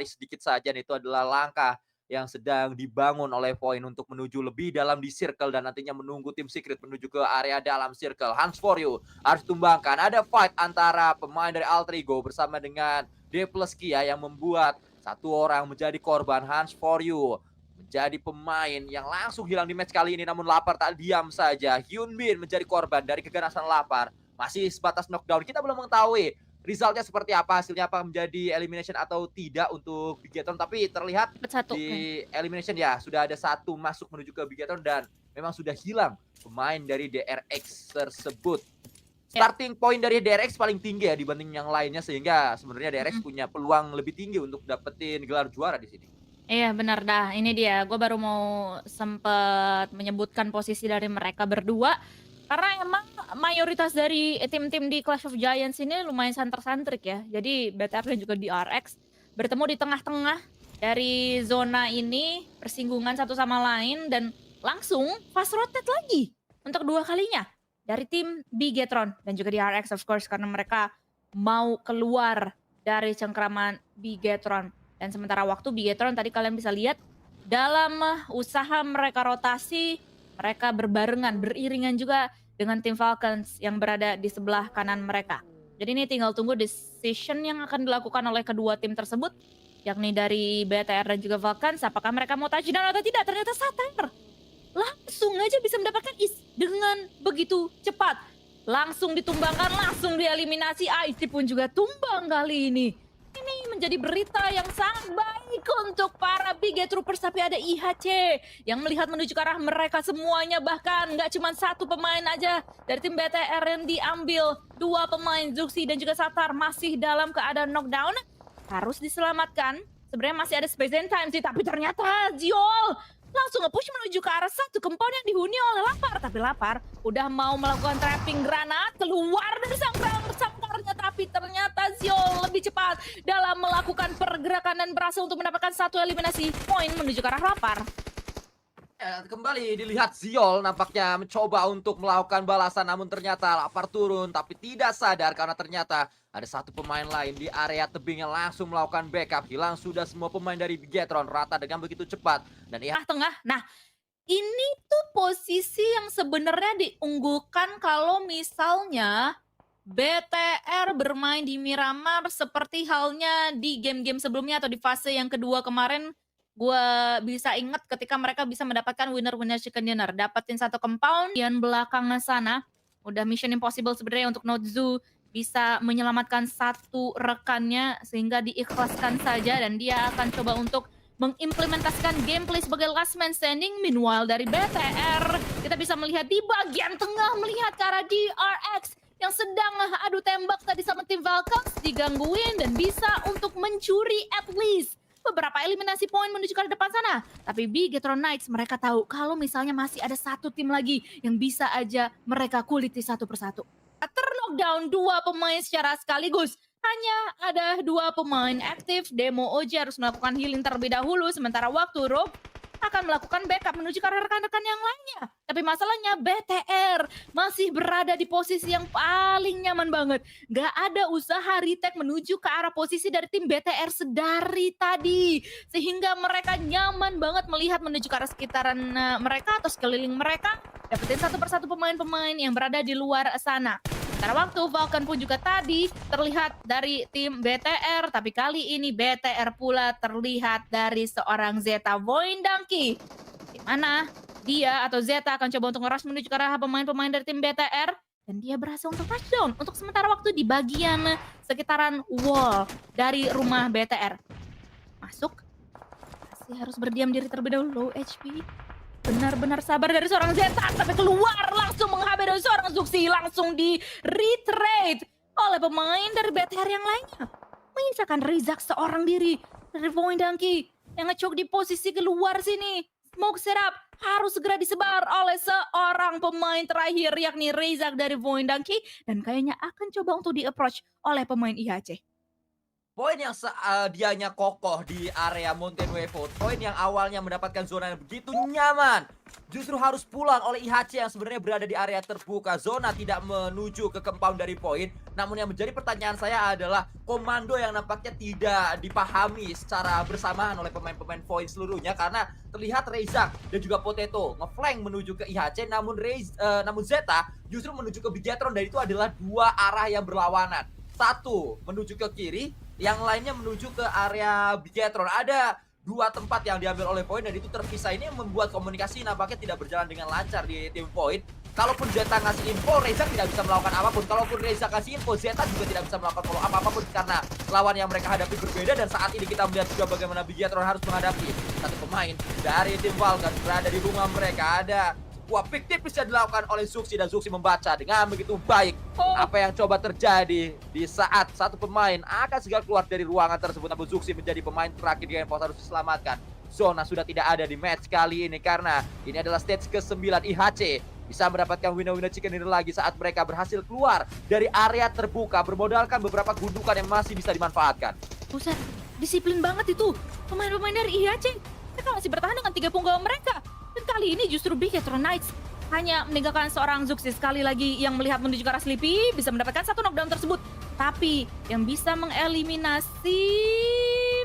sedikit saja nih, itu adalah langkah yang sedang dibangun oleh Void untuk menuju lebih dalam di circle dan nantinya menunggu tim Secret menuju ke area dalam circle. Hans for you harus tumbangkan. Ada fight antara pemain dari Altrigo bersama dengan D plus Kia yang membuat satu orang menjadi korban. Hans for you menjadi pemain yang langsung hilang di match kali ini, namun Lapar tak diam saja. Hyun Bin menjadi korban dari keganasan Lapar. Masih sebatas knockdown. Kita belum mengetahui resultnya seperti apa, hasilnya apa menjadi elimination atau tidak untuk Bigetron, tapi terlihat Dapat satu. di elimination ya sudah ada satu masuk menuju ke Bigetron dan memang sudah hilang pemain dari DRX tersebut. Ya. Starting point dari DRX paling tinggi ya dibanding yang lainnya, sehingga sebenarnya DRX Mhm. punya peluang lebih tinggi untuk dapetin gelar juara di sini. Iya benar dah, ini dia, gue baru mau sempet menyebutkan posisi dari mereka berdua, karena emang mayoritas dari tim-tim di Clash of Giants ini lumayan santer-santrik ya. Jadi BTR dan juga DRX bertemu di tengah-tengah dari zona ini, persinggungan satu sama lain dan langsung fast rotate lagi untuk dua kalinya dari tim Bigetron dan juga DRX of course karena mereka mau keluar dari cengkraman Bigetron. Dan sementara waktu Bigetron tadi kalian bisa lihat dalam usaha mereka rotasi, mereka berbarengan, beriringan juga dengan tim Falcons yang berada di sebelah kanan mereka. Jadi ini tinggal tunggu decision yang akan dilakukan oleh kedua tim tersebut, yakni dari BTR dan juga Falcons. Apakah mereka mau touchdown atau tidak? Ternyata Sater langsung aja bisa mendapatkan dengan begitu cepat. Langsung ditumbangkan, langsung dieliminasi. IC pun juga tumbang kali ini. Ini menjadi berita yang sangat baik untuk para Biget Troopers, tapi ada IHC yang melihat menuju ke arah mereka semuanya, bahkan nggak cuma satu pemain aja dari tim BTR yang diambil, dua pemain Zuxi dan juga Satar masih dalam keadaan knockdown, harus diselamatkan. Sebenarnya masih ada space and time sih, tapi ternyata Ziol langsung nge-push menuju ke arah satu compound yang dihuni oleh Lapar, tapi Lapar udah mau melakukan trapping granat keluar dari sangkarnya, tapi ternyata Ziol lebih cepat dalam melakukan pergerakan dan berhasil untuk mendapatkan satu eliminasi poin menuju ke arah Lapar. Ya, kembali dilihat Ziol nampaknya mencoba untuk melakukan balasan, namun ternyata Lapar turun tapi tidak sadar karena ternyata ada satu pemain lain di area tebing yang langsung melakukan backup. Hilang sudah semua pemain dari Bigetron rata dengan begitu cepat dan Tengah. Nah, ini tuh posisi yang sebenarnya diunggulkan kalau misalnya BTR bermain di Miramar seperti halnya di game-game sebelumnya atau di fase yang kedua kemarin. Gue bisa inget ketika mereka bisa mendapatkan winner-winner chicken dinner, dapetin satu compound yang belakang sana. Udah mission impossible sebenarnya untuk Nozu bisa menyelamatkan satu rekannya sehingga diikhlaskan saja dan dia akan coba untuk mengimplementasikan gameplay sebagai last man standing. Meanwhile dari BTR kita bisa melihat di bagian tengah melihat ke arah DRX yang sedang adu tembak tadi sama tim Falcons digangguin dan bisa untuk mencuri at least beberapa eliminasi poin menuju ke depan sana. Tapi Bigetron Knights mereka tahu kalau misalnya masih ada satu tim lagi yang bisa aja mereka kuliti satu persatu. Knockdown dua pemain secara sekaligus. Hanya ada dua pemain aktif. Demo OJ harus melakukan healing terlebih dahulu. Sementara waktu Rob akan melakukan backup menuju ke rekan-rekan yang lainnya. Tapi masalahnya BTR masih berada di posisi yang paling nyaman banget. Gak ada usaha retake menuju ke arah posisi dari tim BTR sedari tadi. Sehingga mereka nyaman banget melihat menuju ke arah sekitaran mereka atau sekeliling mereka. Dapetin satu persatu pemain-pemain yang berada di luar sana. Sementara waktu Falcon pun juga tadi terlihat dari tim BTR, tapi kali ini BTR pula terlihat dari seorang Zeta Voindanki. Di mana dia atau Zeta akan coba untuk ngerush menuju ke arah pemain-pemain dari tim BTR dan dia berhasil untuk touchdown untuk sementara waktu di bagian sekitaran wall dari rumah BTR. Masuk, masih harus berdiam diri terlebih dahulu, low HP. Benar-benar sabar dari seorang Zeta, tapi keluar langsung menghabis dari seorang Zuxi, langsung di retrade oleh pemain dari BTR yang lainnya. Menyisakan Rizak seorang diri dari Voindanki yang ngecok di posisi keluar sini. Smoke setup harus segera disebar oleh seorang pemain terakhir yakni Rizak dari Voindanki dan kayaknya akan coba untuk di-approach oleh pemain IHC. Poin yang dianya kokoh di area Mountain Wave, poin yang awalnya mendapatkan zona yang begitu nyaman, justru harus pulang oleh IHC yang sebenarnya berada di area terbuka. Zona tidak menuju ke compound dari poin. Namun yang menjadi pertanyaan saya adalah komando yang nampaknya tidak dipahami secara bersamaan oleh pemain-pemain poin seluruhnya, karena terlihat Reza dan juga Potato ngeflank menuju ke IHC, namun Zeta justru menuju ke Bigetron, dan itu adalah dua arah yang berlawanan. Satu menuju ke kiri, yang lainnya menuju ke area Bigetron. Ada dua tempat yang diambil oleh poin dan itu terpisah. Ini yang membuat komunikasi nampaknya tidak berjalan dengan lancar di tim poin. Kalaupun Zeta ngasih info, Reza tidak bisa melakukan apapun. Kalaupun Reza kasih info, Zeta juga tidak bisa melakukan follow up apapun, karena lawan yang mereka hadapi berbeda. Dan saat ini kita melihat juga bagaimana Bigetron harus menghadapi satu pemain dari tim Falcon berada di rumah mereka. Ada sebuah pick tip bisa dilakukan oleh Zuxi, dan Zuxi membaca dengan begitu baik apa yang coba terjadi di saat satu pemain akan segera keluar dari ruangan tersebut. Namun Zuxi menjadi pemain terakhir di game harus diselamatkan. Zona sudah tidak ada di match kali ini karena ini adalah stage ke-9. IHC bisa mendapatkan winner-winner chicken dinner lagi saat mereka berhasil keluar dari area terbuka bermodalkan beberapa gundukan yang masih bisa dimanfaatkan. Buset, disiplin banget itu pemain-pemain dari IHC. Mereka masih bertahan dengan 3 punggawa mereka. Dan kali ini justru Bigetron Knights hanya meninggalkan seorang Zuxi sekali lagi yang melihat menuju ke arah Sleepy, bisa mendapatkan satu knockdown tersebut. Tapi yang bisa mengeliminasi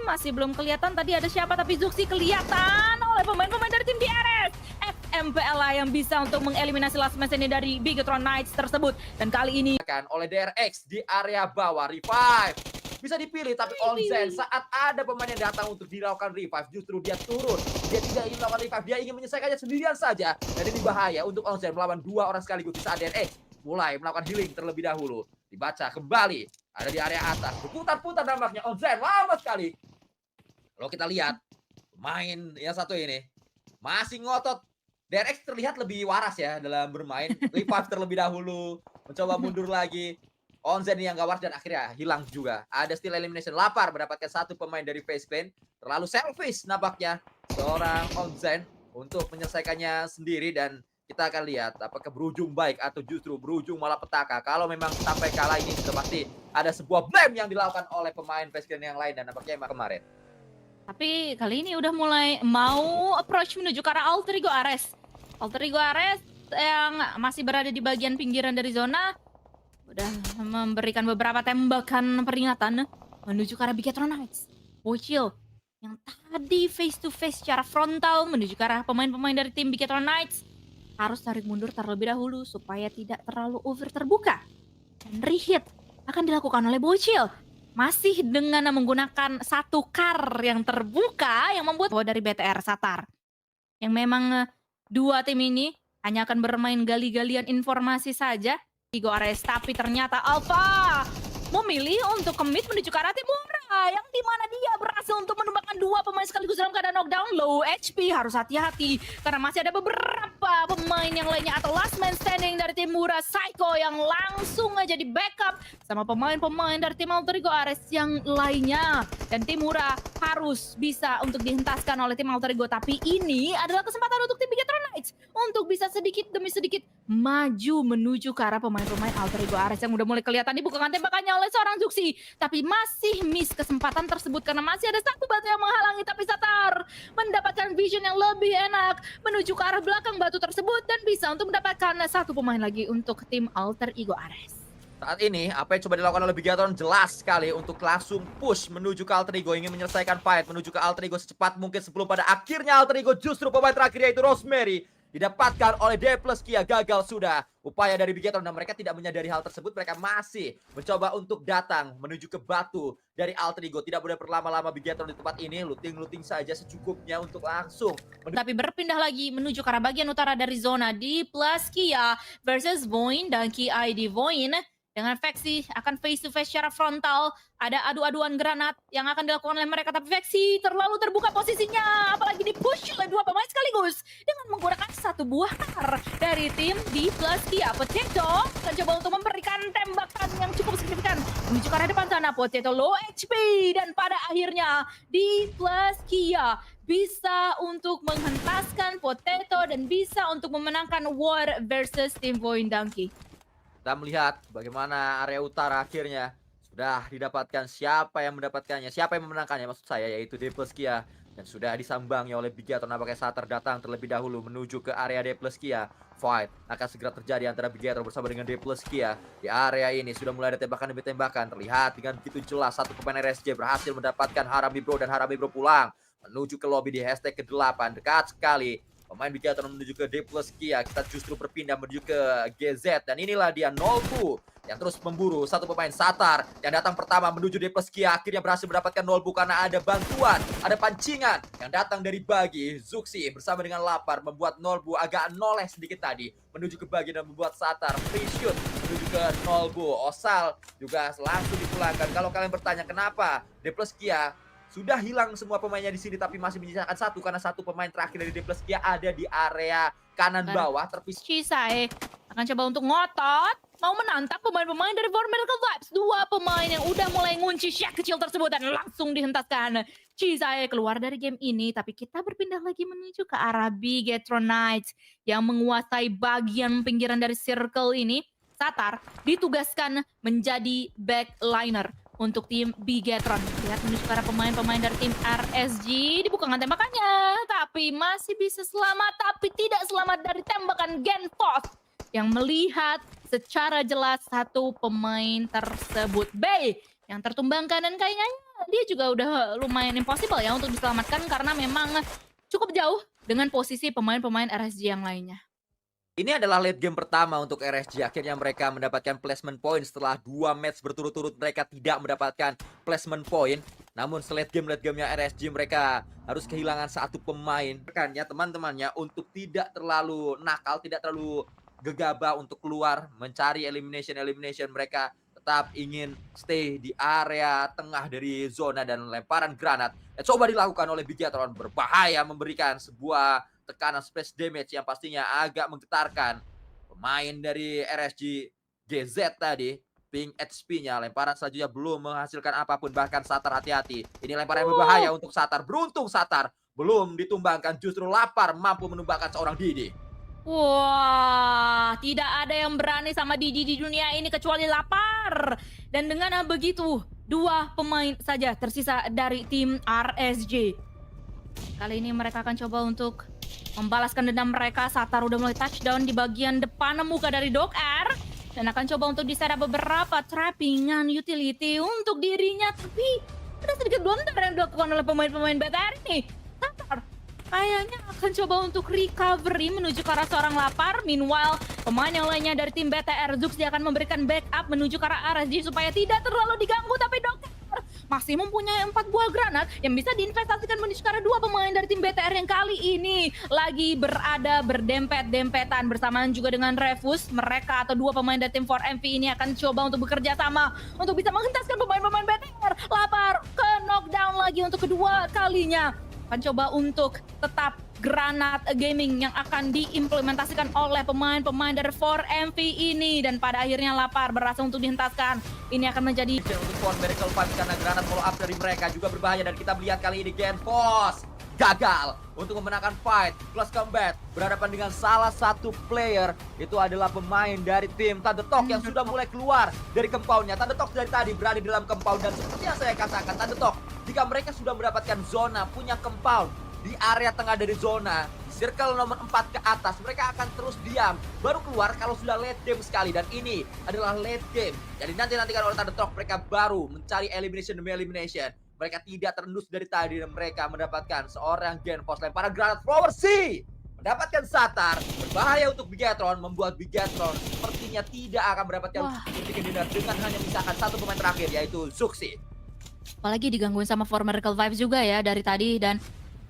masih belum kelihatan tadi ada siapa, tapi Zuxi kelihatan oleh pemain-pemain dari tim DRS. FMPL lah yang bisa untuk mengeliminasi last match ini dari Bigetron Knights tersebut. Dan kali ini oleh DRX di area bawah. Revive bisa dipilih, tapi Onzen saat ada pemain yang datang untuk dilakukan revive, justru dia turun. Dia tidak ingin melakukan revive, dia ingin menyelesaikannya sendirian saja. Dan ini bahaya untuk Onzen melawan dua orang sekaligus di saat DRX mulai melakukan healing terlebih dahulu. Dibaca kembali, ada di area atas, berputar-putar nampaknya Onzen lama sekali. Kalau kita lihat pemain yang satu ini masih ngotot. DRX terlihat lebih waras ya dalam bermain. Revive terlebih dahulu, mencoba mundur lagi. Onzen yang gak waras dan akhirnya hilang juga. Ada still elimination. Lapar mendapatkan satu pemain dari FaZe Clan. Terlalu selfish nampaknya seorang Onzen untuk menyelesaikannya sendiri, dan kita akan lihat apakah berujung baik atau justru berujung malapetaka. Kalau memang sampai kalah ini sudah pasti ada sebuah blame yang dilakukan oleh pemain FaZe Clan yang lain, dan nampaknya emang kemarin. tapi kali ini udah mulai mau approach menuju ke arah Alter Ego Ares. Alter Ego Ares yang masih berada di bagian pinggiran dari zona udah memberikan beberapa tembakan peringatan menuju ke arah Bigetron Knights. Bocil yang tadi face to face secara frontal menuju ke arah pemain-pemain dari tim Bigetron Knights harus tarik mundur terlebih dahulu supaya tidak terlalu over terbuka. Dan rehit akan dilakukan oleh Bocil. Masih dengan menggunakan satu car yang terbuka yang membuat dari BTR Satar. Yang memang dua tim ini hanya akan bermain gali-galian informasi saja. Igo Ares, tapi ternyata Alpha memilih untuk commit menuju ke arah Timura, yang dimana dia berhasil untuk menumbangkan dua pemain sekaligus dalam keadaan knockdown. Low HP, harus hati-hati karena masih ada beberapa pemain yang lainnya atau last man standing dari Timura. Psycho yang langsung aja di backup sama pemain-pemain dari tim Alter Ego Ares yang lainnya. Dan Timura harus bisa untuk dihentaskan oleh tim Alter Ego, tapi ini adalah kesempatan untuk tim Bigetron Knights untuk bisa sedikit demi sedikit maju menuju ke arah pemain-pemain Alter Ego Ares yang udah mulai kelihatan dibukakan tembakannya oleh seorang Zuxi, tapi masih miss kesempatan tersebut karena masih ada satu batu yang menghalangi. Tapi Satar mendapatkan vision yang lebih enak menuju ke arah belakang batu tersebut dan bisa untuk mendapatkan satu pemain lagi untuk tim Alter Ego Ares. Saat ini, apa yang coba dilakukan oleh Bigetron jelas sekali untuk langsung push menuju ke Alter Ego, ingin menyelesaikan fight menuju ke Alter Ego secepat mungkin sebelum pada akhirnya Alter Ego justru pemain terakhir yaitu Rosemary didapatkan oleh D plus Kia. Gagal sudah upaya dari Bigetron dan mereka tidak menyadari hal tersebut. Mereka masih mencoba untuk datang menuju ke batu dari Alter Ego. Tidak boleh berlama-lama Bigetron di tempat ini, looting saja secukupnya untuk langsung tapi berpindah lagi menuju ke arah bagian utara dari zona. D plus Kia versus Voin dan Ki ID Voin dengan Vexi akan face to face secara frontal. Ada adu-aduan granat yang akan dilakukan oleh mereka, tapi Vexi terlalu terbuka posisinya, apalagi di-push oleh dua pemain sekaligus dengan menggunakan satu buah car dari tim D plus Kia. Potato akan coba untuk memberikan tembakan yang cukup signifikan menuju ke arah depan sana. Potato low HP dan pada akhirnya D plus Kia bisa untuk menghentaskan Potato dan bisa untuk memenangkan war versus tim Voin Donkey. Kita melihat bagaimana area utara akhirnya Sudah didapatkan, siapa yang mendapatkannya, siapa yang memenangkannya maksud saya, yaitu Depluskia. Dan sudah disambangi oleh Bigatron, nampaknya Satar datang terlebih dahulu menuju ke area Depluskia. Fight akan segera terjadi antara Bigatron bersama dengan Depluskia. Di area ini sudah mulai ada tembakan demi tembakan. Terlihat dengan begitu jelas satu pemain RSJ berhasil mendapatkan Harami Bro, dan Harami Bro pulang menuju ke lobby di hashtag ke-8. Dekat sekali pemain Bigatron menuju ke Depluskia. Kita justru berpindah menuju ke GZ, dan inilah dia Nolbu yang terus memburu satu pemain Satar yang datang pertama menuju Depluskia. Akhirnya berhasil mendapatkan Nolbu karena ada bantuan, ada pancingan yang datang dari Bagi. Zuxi bersama dengan Lapar membuat Nolbu agak noleh sedikit tadi menuju ke Bagi dan membuat Satar free shoot menuju ke Nolbu. Osal juga langsung dipulangkan. Kalau kalian bertanya kenapa Depluskia sudah hilang semua pemainnya di sini tapi masih menyisakan satu, karena satu pemain terakhir dari Depluskia ada di area kanan bawah terpisah. Cisae akan coba untuk ngotot, mau menantang pemain-pemain dari Formidable Vibes. Dua pemain yang udah mulai ngunci Shack kecil tersebut dan langsung dihentaskan. Cisae keluar dari game ini, tapi kita berpindah lagi menuju ke arah Bigatron Knights yang menguasai bagian pinggiran dari circle ini. Satar ditugaskan menjadi backliner untuk tim Bigatron. Lihat menuju ke arah pemain-pemain dari tim RSG, dibukakan tembakannya, tapi masih bisa selamat, tapi tidak selamat dari tembakan Genfos yang melihat secara jelas satu pemain tersebut. B yang tertumbangkan, dan kayaknya dia juga udah lumayan impossible ya untuk diselamatkan karena memang cukup jauh dengan posisi pemain-pemain RSG yang lainnya. Ini adalah late game pertama untuk RSG. Akhirnya mereka mendapatkan placement point setelah 2 match berturut-turut mereka tidak mendapatkan placement point. Namun late gamenya RSG mereka harus kehilangan satu pemain. Rekannya, teman-temannya untuk tidak terlalu nakal, tidak terlalu gegabah untuk keluar mencari elimination. Mereka tetap ingin stay di area tengah dari zona, dan lemparan granat coba dilakukan oleh Bigatron berbahaya, memberikan sebuah tekanan splash damage yang pastinya agak menggetarkan pemain dari RSG GZ tadi. Ping HP-nya, lemparan selanjutnya belum menghasilkan apapun, bahkan Satar hati-hati. Ini lemparan yang berbahaya untuk Satar. Beruntung Satar belum ditumbangkan, justru Lapar mampu menumbangkan seorang Didi. Wah, tidak ada yang berani sama Didi di dunia ini kecuali Lapar. Dan dengan begitu, dua pemain saja tersisa dari tim RSG. Kali ini mereka akan coba untuk membalaskan dendam mereka. Satar udah mulai touchdown di bagian depan muka dari Dog Air, dan akan coba untuk disetup beberapa trappingan utility untuk dirinya. Tapi ada sedikit blunder yang dilakukan oleh pemain-pemain BTR ini. Satar kayaknya akan coba untuk recovery menuju ke arah seorang Lapar. Meanwhile, pemain yang lainnya dari tim BTR Zux dia akan memberikan backup menuju ke arah RSG supaya tidak terlalu diganggu. Tapi Dog masih mempunyai 4 buah granat yang bisa diinvestasikan menuju ke arah dua pemain dari tim BTR yang kali ini lagi berada berdempet-dempetan bersamaan juga dengan Refus. Mereka atau dua pemain dari tim 4MV ini akan coba untuk bekerja sama untuk bisa menghentaskan pemain-pemain BTR. Lapar ke knockdown lagi untuk kedua kalinya. Akan coba untuk tetap granat gaming yang akan diimplementasikan oleh pemain-pemain dari 4MV ini, dan pada akhirnya Lapar berhasil untuk dihentaskan. Ini akan menjadi untuk Formidable Vibes karena granat follow up dari mereka juga berbahaya, dan kita melihat kali ini Genfos gagal untuk memenangkan fight. Plus Combat berhadapan dengan salah satu player, itu adalah pemain dari tim Thundertalk yang sudah mulai keluar dari compoundnya. Thundertalk dari tadi berada di dalam compound, dan seperti yang saya katakan, Thundertalk jika mereka sudah mendapatkan zona, punya compound di area tengah dari zona, circle nomor 4 ke atas, mereka akan terus diam, baru keluar kalau sudah late game sekali. Dan ini adalah late game, jadi nanti-nantikan oleh Thundertalk, mereka baru mencari elimination demi elimination. Mereka tidak terendus dari tadi, dan mereka mendapatkan seorang Genfos, lemparan granat flower C, mendapatkan Satar, berbahaya untuk Bigatron, membuat Bigatron sepertinya tidak akan mendapatkan titik dinner dengan hanya misalkan satu pemain terakhir, yaitu Zuxi. Apalagi digangguin sama Formidable Vibes juga ya dari tadi, dan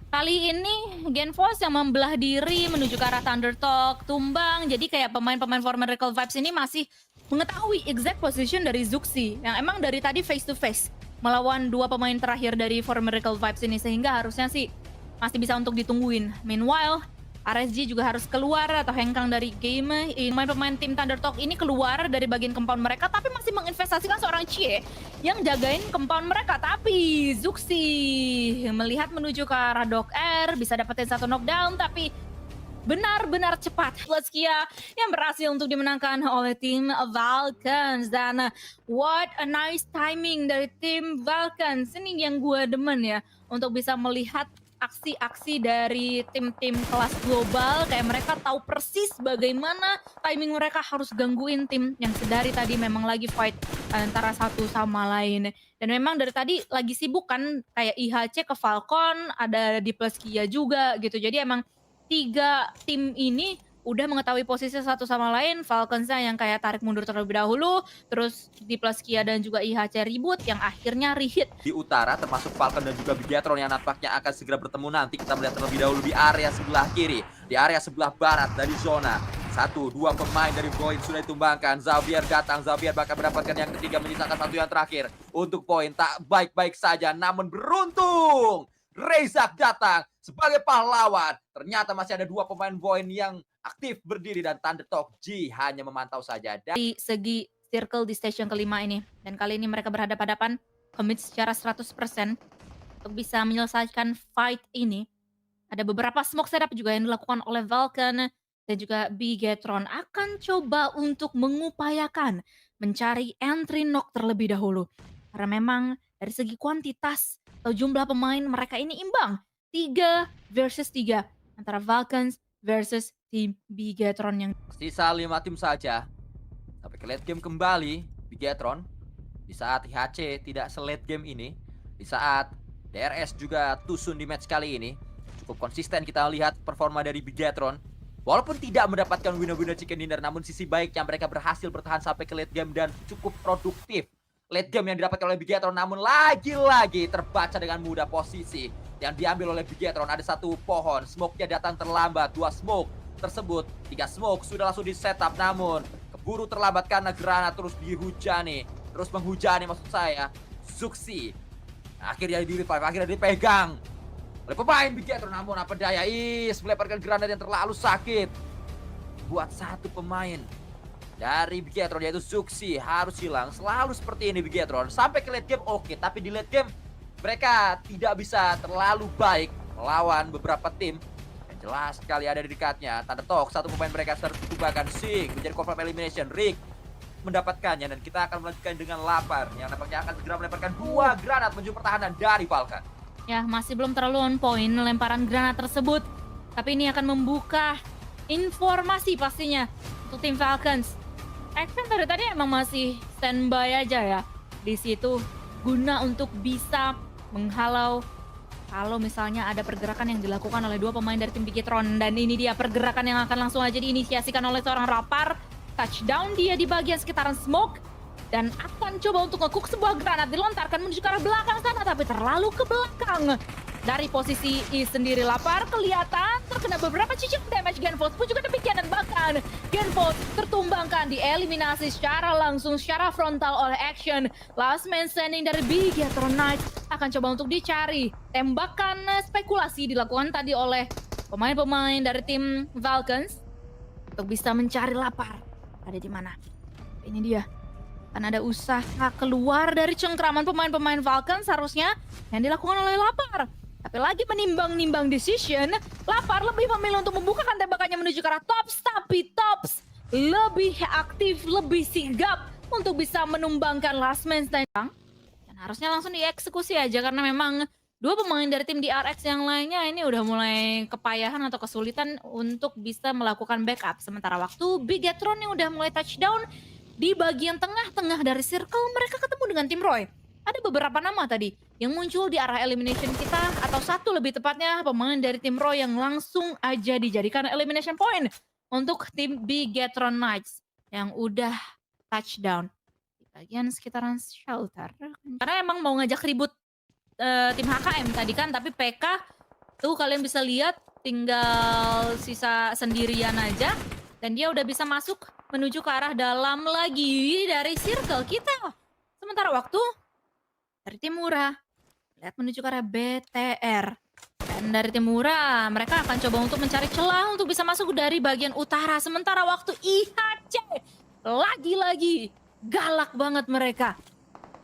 kali ini Genfos yang membelah diri menuju ke arah Thundertalk tumbang. Jadi kayak pemain-pemain Formidable Vibes ini masih mengetahui exact position dari Zuxi yang emang dari tadi face to face melawan dua pemain terakhir dari Formidable Vibes ini, sehingga harusnya sih masih bisa untuk ditungguin. Meanwhile, RSG juga harus keluar atau hengkang dari game. Pemain-pemain tim Thundertalk ini keluar dari bagian compound mereka, tapi masih menginvestasikan seorang Chie yang jagain compound mereka. Tapi Zuxi melihat menuju ke arah Dog Air, bisa dapetin satu knockdown, tapi benar-benar cepat. Plaskia yang berhasil untuk dimenangkan oleh tim Falcons. Dan what a nice timing dari tim Falcons. Ini yang gue demen ya, untuk bisa melihat aksi-aksi dari tim-tim kelas global. Kayak mereka tahu persis bagaimana timing mereka harus gangguin tim yang sedari tadi memang lagi fight antara satu sama lain. Dan memang dari tadi lagi sibuk kan, kayak IHC ke Falcon, ada di Plaskia juga gitu. Jadi emang 3 tim ini udah mengetahui posisi satu sama lain. Falcons-nya yang kayak tarik mundur terlebih dahulu, terus di Plaskia dan juga IHC ribut yang akhirnya rehit. Di utara termasuk Falcon dan juga Bigatron yang nampaknya akan segera bertemu nanti. Kita melihat terlebih dahulu di area sebelah kiri, di area sebelah barat dari zona. 1-2 pemain dari poin sudah ditumbangkan. Xavier datang, Xavier bakal mendapatkan yang ketiga, menyisakan satu yang terakhir. Untuk poin tak baik-baik saja, namun beruntung Rezak datang sebagai pahlawan. Ternyata masih ada 2 pemain poin yang aktif berdiri dan Thundertalk G hanya memantau saja. Di segi circle di station kelima ini. Dan kali ini mereka berhadapan-hadapan, commit secara 100% untuk bisa menyelesaikan fight ini. Ada beberapa smoke setup juga yang dilakukan oleh Falcon dan juga Bigatron akan coba untuk mengupayakan mencari entry knock terlebih dahulu. Karena memang dari segi kuantitas atau jumlah pemain mereka ini imbang. 3 versus 3 antara Falcons versus tim Bigatron yang sisa 5 tim saja. Sampai ke late game kembali Bigatron. Di saat IHC tidak se-late game ini, di saat DRS juga tusun di match kali ini, cukup konsisten kita lihat performa dari Bigatron. Walaupun tidak mendapatkan winner-winner chicken dinner, namun sisi baiknya mereka berhasil bertahan sampai ke late game dan cukup produktif. Late game yang didapatkan oleh Bigatron, namun lagi-lagi terbaca dengan mudah posisi yang diambil oleh Bigatron. Ada 1 pohon, smoke-nya datang terlambat, 2 smoke tersebut, 3 smoke sudah langsung di setup, namun keburu terlambat karena granat terus dihujani, terus menghujani maksud saya. Zuxi akhirnya di revive, akhirnya dipegang oleh pemain Bigatron, namun apa daya, melemparkan granat yang terlalu sakit buat 1 pemain dari Bigatron yaitu Zuxi harus hilang. Selalu seperti ini Bigatron sampai ke late game oke, tapi di late game mereka tidak bisa terlalu baik melawan beberapa tim yang jelas sekali ada di dekatnya. Thundertalk, 1 pemain mereka sudah ditumbangkan. Sing menjadi confirm elimination. Rick mendapatkannya dan kita akan melanjutkan dengan Lapar yang nampaknya akan segera melemparkan 2 granat menuju pertahanan dari Falcon. ya masih belum terlalu on point lemparan granat tersebut, tapi ini akan membuka informasi pastinya untuk tim Falcons. Action dari tadi emang masih standby aja ya di situ guna untuk bisa menghalau kalau misalnya ada pergerakan yang dilakukan oleh 2 pemain dari tim Bigatron. Dan ini dia pergerakan yang akan langsung aja diinisiasikan oleh seorang Rapar. Touchdown dia di bagian sekitaran smoke dan akan coba untuk nge-cook sebuah granat dilontarkan menuju ke arah belakang sana, tapi terlalu ke belakang. Dari posisi I sendiri Lapar kelihatan terkena beberapa cicil damage. Genfos pun juga demikian dan bahkan Genfos tertumbangkan, dieliminasi secara langsung, secara frontal oleh Action. Last man standing dari Bigatron Knights akan coba untuk dicari. Tembakan spekulasi dilakukan tadi oleh pemain-pemain dari tim Falcons untuk bisa mencari Lapar. Ada di mana? Ini dia. Kan ada usaha keluar dari cengkraman pemain-pemain Falcons seharusnya yang dilakukan oleh Lapar. Tapi lagi menimbang-nimbang decision, Lapar lebih memilih untuk membukakan tembakannya menuju ke arah Tops. Tapi Tops lebih aktif, lebih sigap untuk bisa menumbangkan last man standing. Dan harusnya langsung dieksekusi aja karena memang 2 pemain dari tim DRX yang lainnya ini udah mulai kepayahan atau kesulitan untuk bisa melakukan backup. Sementara waktu Bigatron yang udah mulai touchdown di bagian tengah-tengah dari circle, mereka ketemu dengan tim Roy. Ada beberapa nama tadi yang muncul di arah elimination kita, atau 1 lebih tepatnya pemain dari tim Roy yang langsung aja dijadikan elimination point untuk tim Bigatron Knights yang udah touchdown di bagian sekitaran shelter. Karena emang mau ngajak ribut tim HKM tadi kan, tapi PK tuh kalian bisa lihat tinggal sisa sendirian aja dan dia udah bisa masuk menuju ke arah dalam lagi dari circle kita. Sementara waktu dari Timura lihat menuju ke arah BTR. Dan dari Timura mereka akan coba untuk mencari celah untuk bisa masuk dari bagian utara. Sementara waktu IHC lagi-lagi galak banget mereka.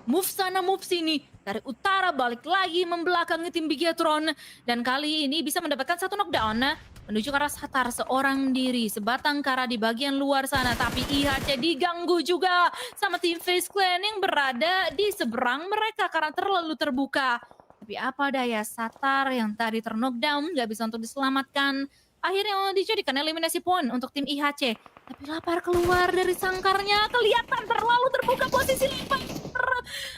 Move sana move sini dari utara balik lagi membelakangi tim Bigetron dan kali ini bisa mendapatkan satu knockdown menuju ke arah Satar seorang diri, sebatang kara di bagian luar sana, tapi IHC diganggu juga sama tim Face Clan yang berada di seberang mereka karena terlalu terbuka. Tapi apa daya, Satar yang tadi terknockdown nggak bisa untuk diselamatkan. Akhirnya dijadikan eliminasi point untuk tim IHC. Tapi lapar keluar dari sangkarnya, kelihatan terlalu terbuka posisi lapar.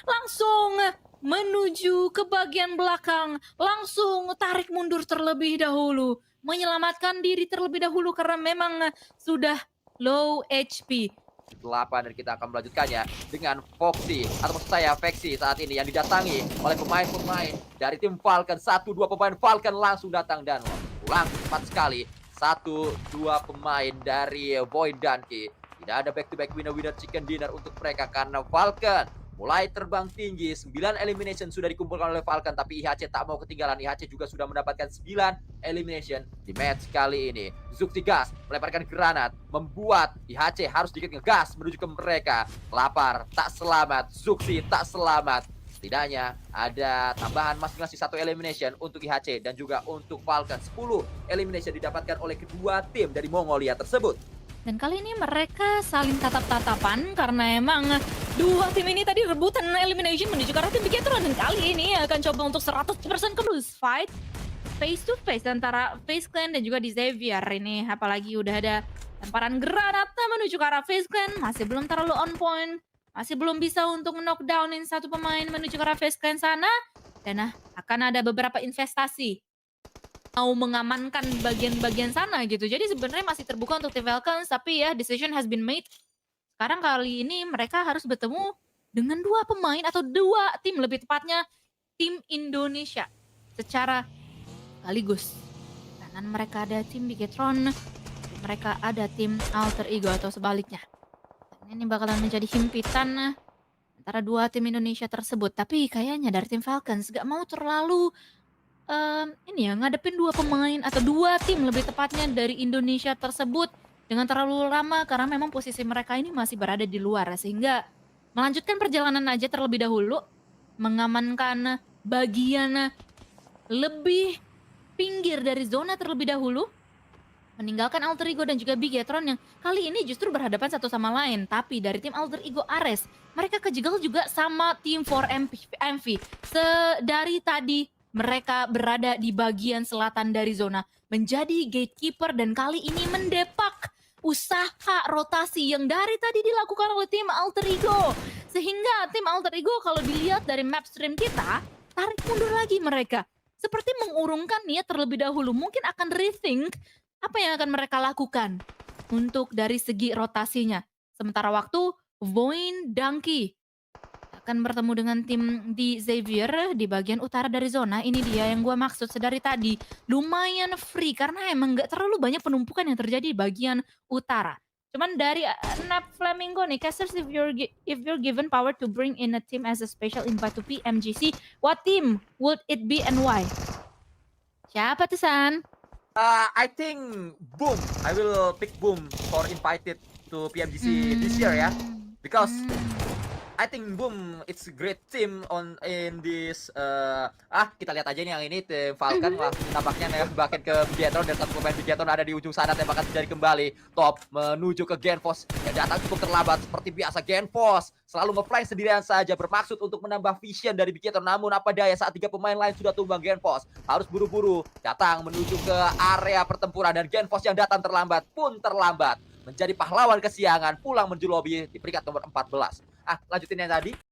Langsung menuju ke bagian belakang, langsung tarik mundur terlebih dahulu. Menyelamatkan diri terlebih dahulu karena memang sudah low HP. 8 dan kita akan melanjutkannya dengan Foxy atau maksud saya Vexy saat ini yang didatangi oleh pemain-pemain dari tim Falcon. 1-2 pemain Falcon langsung datang dan pulang cepat sekali. 1-2 pemain dari Void Danki. Tidak ada back to back winner chicken dinner untuk mereka karena Falcon mulai terbang tinggi. 9 elimination sudah dikumpulkan oleh Falcon, tapi IHC tak mau ketinggalan. IHC juga sudah mendapatkan 9 elimination di match kali ini. Zuxi gas melemparkan granat, membuat IHC harus sedikit ngegas menuju ke mereka. Lapar tak selamat, Zuxi tak selamat. Setidaknya ada tambahan masing-masing 1 elimination untuk IHC dan juga untuk Falcon. 10 elimination didapatkan oleh kedua tim dari Mongolia tersebut. Dan kali ini mereka saling tatap-tatapan karena emang dua tim ini tadi rebutan elimination menuju ke arah tim Bigetron. Dan kali ini akan coba untuk 100% close fight face to face antara Face Clan dan juga di Xavier ini. Apalagi udah ada lemparan granat menuju ke arah Face Clan, masih belum terlalu on point. Masih belum bisa untuk knockdownin satu pemain menuju ke arah Face Clan sana. Dan akan ada beberapa investasi mau mengamankan bagian-bagian sana gitu. Jadi sebenarnya masih terbuka untuk tim Falcons, tapi ya decision has been made. Sekarang kali ini mereka harus bertemu dengan dua pemain atau dua tim, lebih tepatnya tim Indonesia secara sekaligus. Kanan mereka ada tim Bigetron, mereka ada tim Alter Ego atau sebaliknya. Dan ini bakalan menjadi himpitan antara dua tim Indonesia tersebut. Tapi kayaknya dari tim Falcons gak mau terlalu ini ya, ngadepin dua pemain atau dua tim lebih tepatnya dari Indonesia tersebut dengan terlalu lama karena memang posisi mereka ini masih berada di luar, sehingga melanjutkan perjalanan aja terlebih dahulu, mengamankan bagian lebih pinggir dari zona terlebih dahulu, meninggalkan Alter Ego dan juga Bigetron yang kali ini justru berhadapan satu sama lain. Tapi dari tim Alter Ego Ares, mereka kejegal juga sama tim 4MV. Dari tadi mereka berada di bagian selatan dari zona, menjadi gatekeeper dan kali ini mendepak usaha rotasi yang dari tadi dilakukan oleh tim Alter Ego. Sehingga tim Alter Ego kalau dilihat dari map stream kita, tarik mundur lagi mereka. Seperti mengurungkan niat terlebih dahulu, mungkin akan rethink apa yang akan mereka lakukan untuk dari segi rotasinya. Sementara waktu, Void Danki akan bertemu dengan tim di Xavier di bagian utara dari zona. Ini dia yang gue maksud sedari tadi. Lumayan free karena emang gak terlalu banyak penumpukan yang terjadi di bagian utara. Cuman dari Nap Flamingo nih, casters, if you're given power to bring in a team as a special invite to PMGC, what team would it be and why? Siapa tuh, San? I think Boom. I will pick Boom for invited to PMGC this year ya. Because I think Boom it's a great team in this kita lihat aja nih yang ini tim Falcon langsung tampaknya nembakin ke Bigetron dan satu pemain Bigetron ada di ujung sana, tembakan terjadi kembali. Top menuju ke Genfos yang datang cukup terlambat seperti biasa. Genfos selalu nge-fly sendirian saja bermaksud untuk menambah vision dari Bigetron, namun apa daya saat 3 pemain lain sudah tumbang, Genfos harus buru-buru datang menuju ke area pertempuran dan Genfos yang datang terlambat pun terlambat menjadi pahlawan kesiangan pulang menuju lobby di peringkat nomor 14. Lanjutin yang tadi.